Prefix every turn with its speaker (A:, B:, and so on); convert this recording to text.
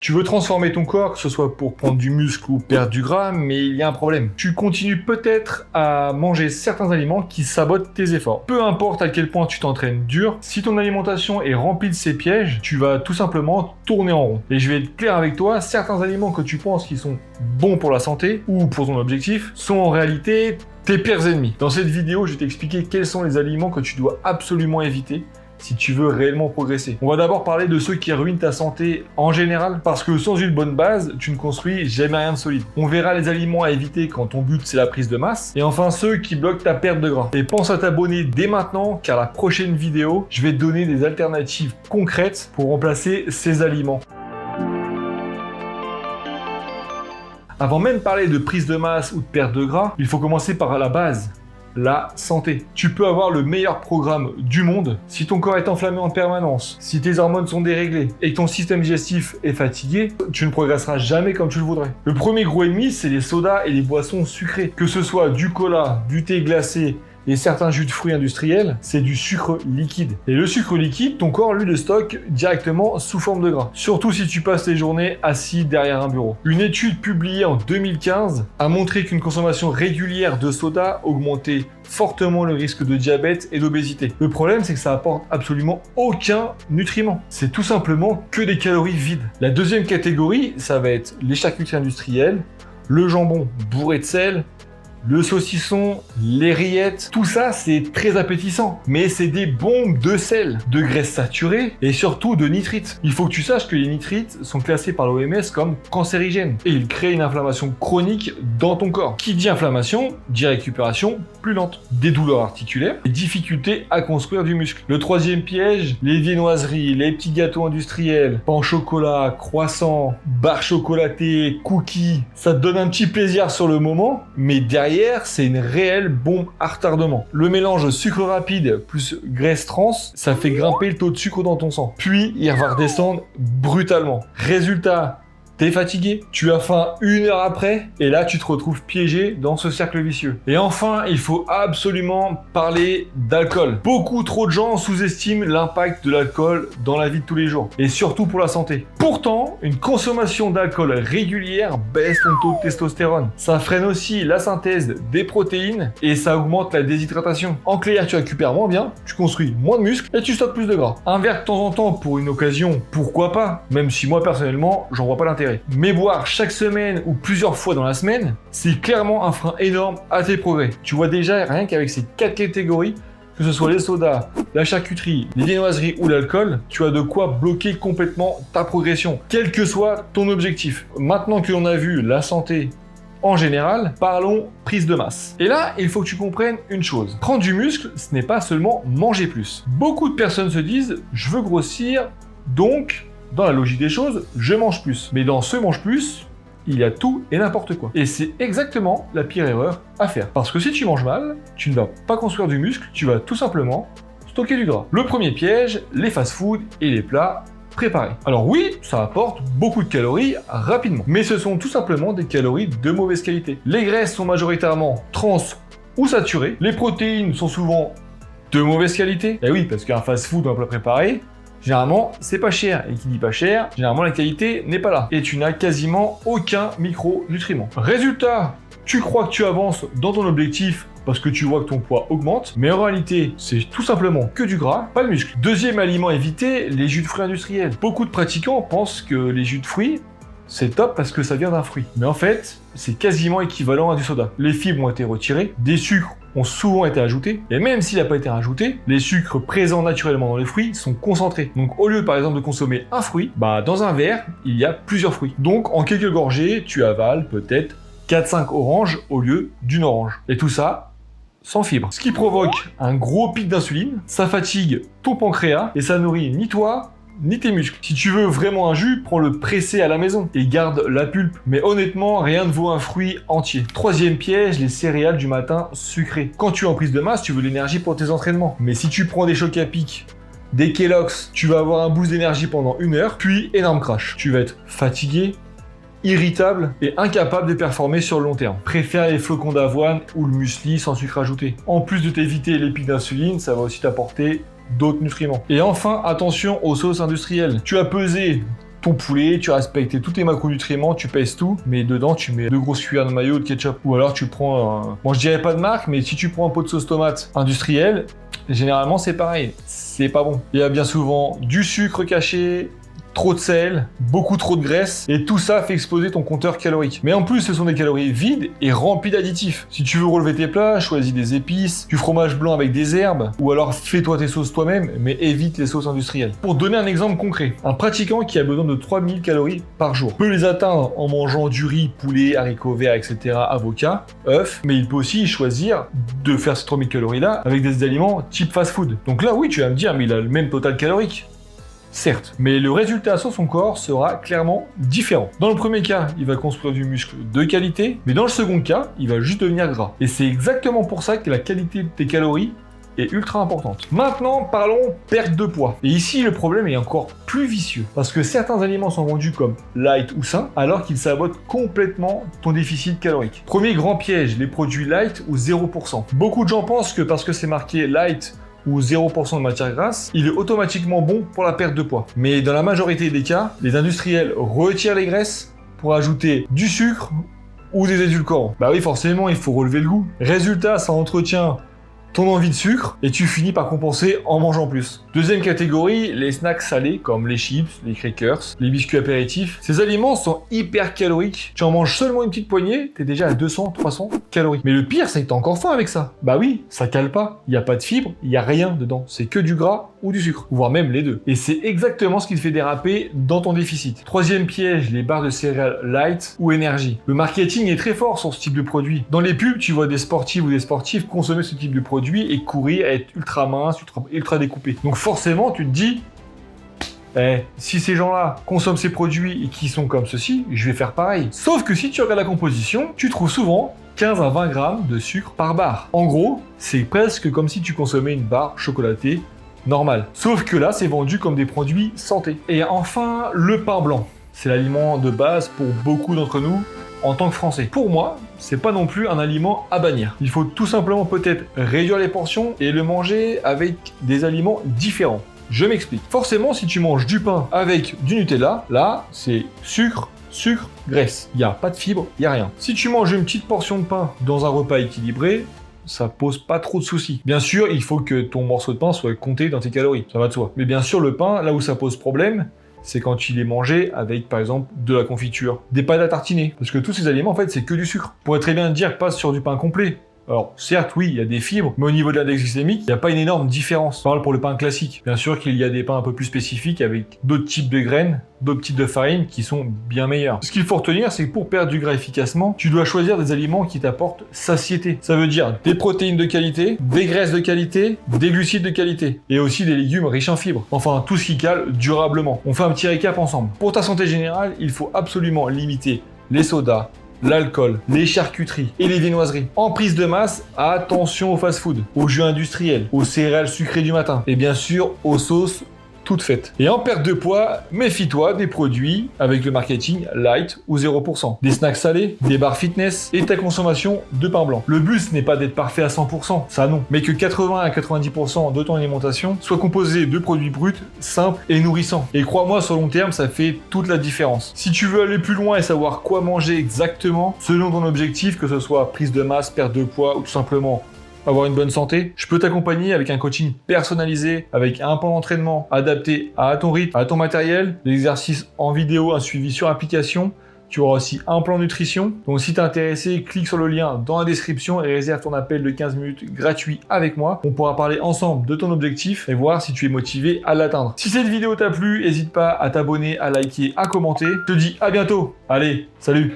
A: Tu veux transformer ton corps, que ce soit pour prendre du muscle ou perdre du gras, mais il y a un problème. Tu continues peut-être à manger certains aliments qui sabotent tes efforts. Peu importe à quel point tu t'entraînes dur, si ton alimentation est remplie de ces pièges, tu vas tout simplement tourner en rond. Et je vais être clair avec toi, certains aliments que tu penses qui sont bons pour la santé ou pour ton objectif sont en réalité tes pires ennemis. Dans cette vidéo, je vais t'expliquer quels sont les aliments que tu dois absolument éviter si tu veux réellement progresser. On va d'abord parler de ceux qui ruinent ta santé en général, parce que sans une bonne base, tu ne construis jamais rien de solide. On verra les aliments à éviter quand ton but c'est la prise de masse, et enfin ceux qui bloquent ta perte de gras. Et pense à t'abonner dès maintenant, car la prochaine vidéo, je vais te donner des alternatives concrètes pour remplacer ces aliments. Avant même de parler de prise de masse ou de perte de gras, il faut commencer par la base. La santé. Tu peux avoir le meilleur programme du monde. Si ton corps est enflammé en permanence, si tes hormones sont déréglées et que ton système digestif est fatigué, tu ne progresseras jamais comme tu le voudrais. Le premier gros ennemi, c'est les sodas et les boissons sucrées. Que ce soit du cola, du thé glacé et certains jus de fruits industriels, c'est du sucre liquide. Et le sucre liquide, ton corps, lui, le stocke directement sous forme de gras. Surtout si tu passes tes journées assis derrière un bureau. Une étude publiée en 2015 a montré qu'une consommation régulière de soda augmentait fortement le risque de diabète et d'obésité. Le problème, c'est que ça apporte absolument aucun nutriment. C'est tout simplement que des calories vides. La deuxième catégorie, ça va être les charcuteries industrielles, le jambon bourré de sel, le saucisson, les rillettes, tout ça c'est très appétissant, mais c'est des bombes de sel, de graisse saturée et surtout de nitrites. Il faut que tu saches que les nitrites sont classés par l'OMS comme cancérigènes et ils créent une inflammation chronique dans ton corps. Qui dit inflammation, dit récupération plus lente, des douleurs articulaires et difficultés à construire du muscle. Le troisième piège, les viennoiseries, les petits gâteaux industriels, pain au chocolat, croissants, barres chocolatées, cookies, ça te donne un petit plaisir sur le moment, mais derrière c'est une réelle bombe à retardement. Le mélange sucre rapide plus graisse trans, ça fait grimper le taux de sucre dans ton sang. Puis, il va redescendre brutalement. Résultat, t'es fatigué, tu as faim 1 heure après, et là tu te retrouves piégé dans ce cercle vicieux. Et enfin, il faut absolument parler d'alcool. Beaucoup trop de gens sous-estiment l'impact de l'alcool dans la vie de tous les jours, et surtout pour la santé. Pourtant, une consommation d'alcool régulière baisse ton taux de testostérone. Ça freine aussi la synthèse des protéines, et ça augmente la déshydratation. En clair, tu récupères moins bien, tu construis moins de muscles, et tu stockes plus de gras. Un verre de temps en temps pour une occasion, pourquoi pas, même si moi personnellement, j'en vois pas l'intérêt. Mais boire chaque semaine ou plusieurs fois dans la semaine, c'est clairement un frein énorme à tes progrès. Tu vois déjà, rien qu'avec ces 4 catégories, que ce soit les sodas, la charcuterie, les viennoiseries ou l'alcool, tu as de quoi bloquer complètement ta progression, quel que soit ton objectif. Maintenant que l'on a vu la santé en général, parlons prise de masse. Et là, il faut que tu comprennes une chose. Prendre du muscle, ce n'est pas seulement manger plus. Beaucoup de personnes se disent « je veux grossir, donc... » dans la logique des choses, je mange plus. Mais dans ce mange plus, il y a tout et n'importe quoi. Et c'est exactement la pire erreur à faire. Parce que si tu manges mal, tu ne vas pas construire du muscle, tu vas tout simplement stocker du gras. Le premier piège, les fast-foods et les plats préparés. Alors oui, ça apporte beaucoup de calories rapidement. Mais ce sont tout simplement des calories de mauvaise qualité. Les graisses sont majoritairement trans ou saturées. Les protéines sont souvent de mauvaise qualité. Et oui, parce qu'un fast-food ou un plat préparé, généralement, c'est pas cher. Et qui dit pas cher, généralement la qualité n'est pas là. Et tu n'as quasiment aucun micronutriment. Résultat, tu crois que tu avances dans ton objectif parce que tu vois que ton poids augmente, mais en réalité, c'est tout simplement que du gras, pas de muscle. Deuxième aliment à éviter, les jus de fruits industriels. Beaucoup de pratiquants pensent que les jus de fruits, c'est top parce que ça vient d'un fruit. Mais en fait, c'est quasiment équivalent à du soda. Les fibres ont été retirées, des sucres ont souvent été ajoutés, et même s'il n'a pas été rajouté, les sucres présents naturellement dans les fruits sont concentrés. Donc au lieu par exemple de consommer un fruit, dans un verre, il y a plusieurs fruits. Donc en quelques gorgées, tu avales peut-être 4-5 oranges au lieu d'une orange. Et tout ça, sans fibres. Ce qui provoque un gros pic d'insuline, ça fatigue ton pancréas, et ça nourrit ni toi, ni tes muscles. Si tu veux vraiment un jus, prends-le pressé à la maison et garde la pulpe. Mais honnêtement, rien ne vaut un fruit entier. Troisième piège, les céréales du matin sucrées. Quand tu es en prise de masse, tu veux de l'énergie pour tes entraînements. Mais si tu prends des chocs à pic, des Kellogg's, tu vas avoir un boost d'énergie pendant 1 heure, puis énorme crash. Tu vas être fatigué, irritable et incapable de performer sur le long terme. Préfère les flocons d'avoine ou le muesli sans sucre ajouté. En plus de t'éviter les pics d'insuline, ça va aussi t'apporter d'autres nutriments. Et enfin, attention aux sauces industrielles. Tu as pesé ton poulet, tu respectes tous tes macronutriments, tu pèses tout, mais dedans tu mets 2 grosses cuillères de mayo de ketchup. Ou alors tu prends, bon je dirais pas de marque, mais si tu prends un pot de sauce tomate industrielle, généralement c'est pareil, c'est pas bon. Il y a bien souvent du sucre caché, trop de sel, beaucoup trop de graisse, et tout ça fait exploser ton compteur calorique. Mais en plus, ce sont des calories vides et remplies d'additifs. Si tu veux relever tes plats, choisis des épices, du fromage blanc avec des herbes, ou alors fais-toi tes sauces toi-même, mais évite les sauces industrielles. Pour donner un exemple concret, un pratiquant qui a besoin de 3000 calories par jour peut les atteindre en mangeant du riz, poulet, haricots verts, etc., avocats, œufs, mais il peut aussi choisir de faire ces 3000 calories-là avec des aliments type fast-food. Donc là, oui, tu vas me dire, mais il a le même total calorique. Certes, mais le résultat sur son corps sera clairement différent. Dans le premier cas, il va construire du muscle de qualité, mais dans le second cas, il va juste devenir gras. Et c'est exactement pour ça que la qualité de tes calories est ultra importante. Maintenant, parlons perte de poids. Et ici, le problème est encore plus vicieux, parce que certains aliments sont vendus comme light ou sains, alors qu'ils sabotent complètement ton déficit calorique. Premier grand piège, les produits light ou 0%. Beaucoup de gens pensent que parce que c'est marqué light ou 0% de matière grasse, il est automatiquement bon pour la perte de poids. Mais dans la majorité des cas, les industriels retirent les graisses pour ajouter du sucre ou des édulcorants. Bah oui, forcément, il faut relever le goût. Résultat, ça entretient ton envie de sucre et tu finis par compenser en mangeant plus. Deuxième catégorie, les snacks salés comme les chips, les crackers, les biscuits apéritifs. Ces aliments sont hyper caloriques. Tu en manges seulement une petite poignée, t'es déjà à 200-300 calories. Mais le pire, c'est que t'as encore faim avec ça. Bah oui, ça cale pas. Il n'y a pas de fibres, il n'y a rien dedans. C'est que du gras ou du sucre, voire même les deux. Et c'est exactement ce qui te fait déraper dans ton déficit. Troisième piège, les barres de céréales light ou énergie. Le marketing est très fort sur ce type de produit. Dans les pubs, tu vois des sportifs ou des sportifs consommer ce type de produit et courir, être ultra mince, ultra découpé. Donc forcément, tu te dis, si ces gens-là consomment ces produits et qui sont comme ceci, je vais faire pareil. Sauf que si tu regardes la composition, tu trouves souvent 15 à 20 grammes de sucre par barre. En gros, c'est presque comme si tu consommais une barre chocolatée normale. Sauf que là, c'est vendu comme des produits santé. Et enfin, le pain blanc. C'est l'aliment de base pour beaucoup d'entre nous en tant que Français. Pour moi, c'est pas non plus un aliment à bannir. Il faut tout simplement peut-être réduire les portions et le manger avec des aliments différents. Je m'explique. Forcément, si tu manges du pain avec du Nutella, là, c'est sucre, graisse. Il n'y a pas de fibres, il n'y a rien. Si tu manges une petite portion de pain dans un repas équilibré, ça pose pas trop de soucis. Bien sûr, il faut que ton morceau de pain soit compté dans tes calories, ça va de soi. Mais bien sûr, le pain, là où ça pose problème, c'est quand il est mangé avec, par exemple, de la confiture, des pâtes à tartiner. Parce que tous ces aliments, en fait, c'est que du sucre. On pourrait très bien dire, passe sur du pain complet. Alors, certes, oui, il y a des fibres, mais au niveau de l'index glycémique, il n'y a pas une énorme différence. Je parle pour le pain classique. Bien sûr qu'il y a des pains un peu plus spécifiques avec d'autres types de graines, d'autres types de farines qui sont bien meilleurs. Ce qu'il faut retenir, c'est que pour perdre du gras efficacement, tu dois choisir des aliments qui t'apportent satiété. Ça veut dire des protéines de qualité, des graisses de qualité, des glucides de qualité, et aussi des légumes riches en fibres. Enfin, tout ce qui cale durablement. On fait un petit récap ensemble. Pour ta santé générale, il faut absolument limiter les sodas, l'alcool, les charcuteries et les viennoiseries. En prise de masse, attention aux fast-food, aux jus industriels, aux céréales sucrées du matin et bien sûr aux sauces toutes faites. Et en perte de poids, méfie-toi des produits avec le marketing light ou 0%. Des snacks salés, des barres fitness et ta consommation de pain blanc. Le but, ce n'est pas d'être parfait à 100%, ça non, mais que 80 à 90% de ton alimentation soit composée de produits bruts, simples et nourrissants. Et crois-moi, sur long terme, ça fait toute la différence. Si tu veux aller plus loin et savoir quoi manger exactement, selon ton objectif, que ce soit prise de masse, perte de poids ou tout simplement avoir une bonne santé, je peux t'accompagner avec un coaching personnalisé, avec un plan d'entraînement adapté à ton rythme, à ton matériel, des exercices en vidéo, un suivi sur application. Tu auras aussi un plan nutrition. Donc si tu es intéressé, clique sur le lien dans la description et réserve ton appel de 15 minutes gratuit avec moi. On pourra parler ensemble de ton objectif et voir si tu es motivé à l'atteindre. Si cette vidéo t'a plu, n'hésite pas à t'abonner, à liker, à commenter. Je te dis à bientôt. Allez, salut!